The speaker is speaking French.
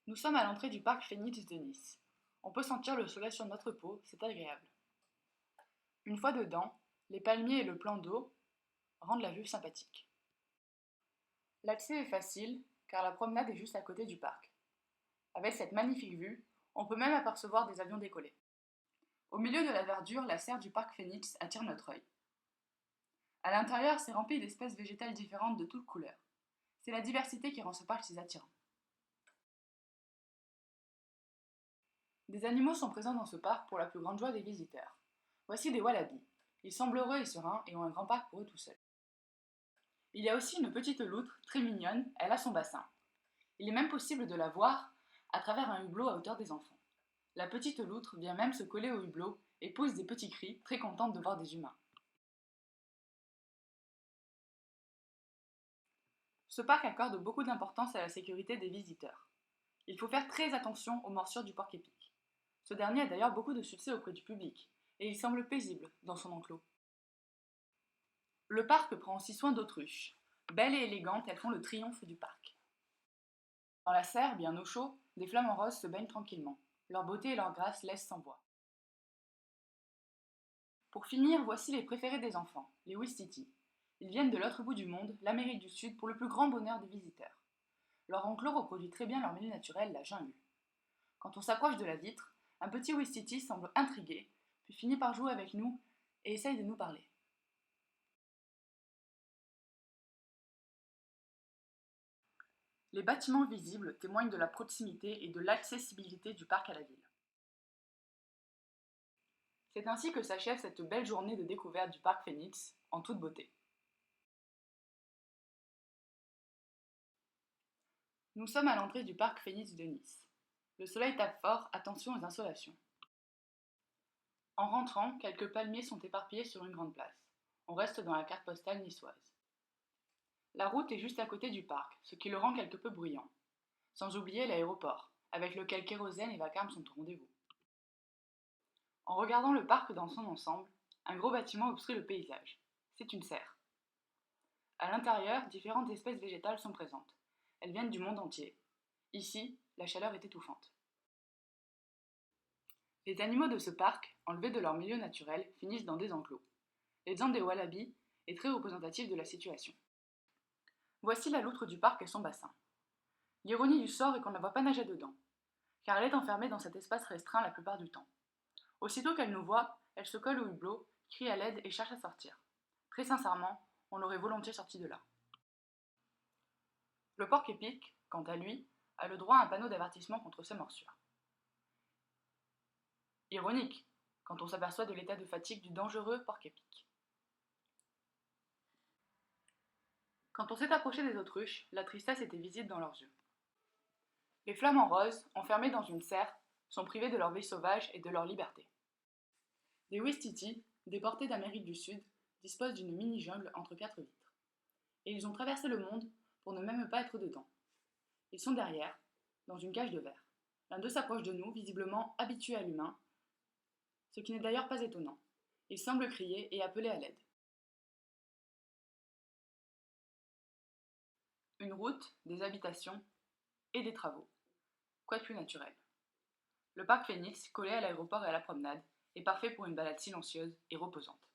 Nous sommes à l'entrée du parc Phénix de Nice. On peut sentir le soleil sur notre peau, c'est agréable. Une fois dedans, les palmiers et le plan d'eau rendent la vue sympathique. L'accès est facile car la promenade est juste à côté du parc. Avec cette magnifique vue, on peut même apercevoir des avions décoller. Au milieu de la verdure, la serre du parc Phénix attire notre œil. À l'intérieur, c'est rempli d'espèces végétales différentes de toutes couleurs. C'est la diversité qui rend ce parc si attirant. Des animaux sont présents dans ce parc pour la plus grande joie des visiteurs. Voici des wallabies. Ils semblent heureux et sereins et ont un grand parc pour eux tout seuls. Il y a aussi une petite loutre, très mignonne, elle a son bassin. Il est même possible de la voir à travers un hublot à hauteur des enfants. La petite loutre vient même se coller au hublot et pousse des petits cris, très contente de voir des humains. Ce parc accorde beaucoup d'importance à la sécurité des visiteurs. Il faut faire très attention aux morsures du porc-épic. Ce dernier a d'ailleurs beaucoup de succès auprès du public, et il semble paisible dans son enclos. Le parc prend aussi soin d'autruches. Belles et élégantes, elles font le triomphe du parc. Dans la serre, bien au chaud, des flamants roses se baignent tranquillement. Leur beauté et leur grâce laissent sans voix. Pour finir, voici les préférés des enfants, les Ouistiti. Ils viennent de l'autre bout du monde, l'Amérique du Sud, pour le plus grand bonheur des visiteurs. Leur enclos reproduit très bien leur milieu naturel, la jungle. Quand on s'approche de la vitre, un petit Ouistiti semble intrigué, puis finit par jouer avec nous et essaye de nous parler. Les bâtiments visibles témoignent de la proximité et de l'accessibilité du parc à la ville. C'est ainsi que s'achève cette belle journée de découverte du parc Phénix, en toute beauté. Nous sommes à l'entrée du parc Phénix de Nice. Le soleil tape fort, attention aux insolations. En rentrant, quelques palmiers sont éparpillés sur une grande place. On reste dans la carte postale niçoise. La route est juste à côté du parc, ce qui le rend quelque peu bruyant. Sans oublier l'aéroport, avec lequel kérosène et vacarme sont au rendez-vous. En regardant le parc dans son ensemble, un gros bâtiment obstrue le paysage. C'est une serre. À l'intérieur, différentes espèces végétales sont présentes. Elles viennent du monde entier. Ici, la chaleur est étouffante. Les animaux de ce parc, enlevés de leur milieu naturel, finissent dans des enclos. L'exemple des wallabies est très représentatif de la situation. Voici la loutre du parc et son bassin. L'ironie du sort est qu'on ne la voit pas nager dedans, car elle est enfermée dans cet espace restreint la plupart du temps. Aussitôt qu'elle nous voit, elle se colle au hublot, crie à l'aide et cherche à sortir. Très sincèrement, on l'aurait volontiers sortie de là. Le porc-épic, quant à lui, a le droit à un panneau d'avertissement contre ses morsures. Ironique, quand on s'aperçoit de l'état de fatigue du dangereux porc-épic. Quand on s'est approché des autruches, la tristesse était visible dans leurs yeux. Les flamants roses, enfermés dans une serre, sont privés de leur vie sauvage et de leur liberté. Les Ouistiti, déportés d'Amérique du Sud, disposent d'une mini-jungle entre quatre vitres. Et ils ont traversé le monde pour ne même pas être dedans. Ils sont derrière, dans une cage de verre. L'un d'eux s'approche de nous, visiblement habitué à l'humain, ce qui n'est d'ailleurs pas étonnant. Il semble crier et appeler à l'aide. Une route, des habitations et des travaux. Quoi de plus naturel? Le parc Phénix, collé à l'aéroport et à la promenade, est parfait pour une balade silencieuse et reposante.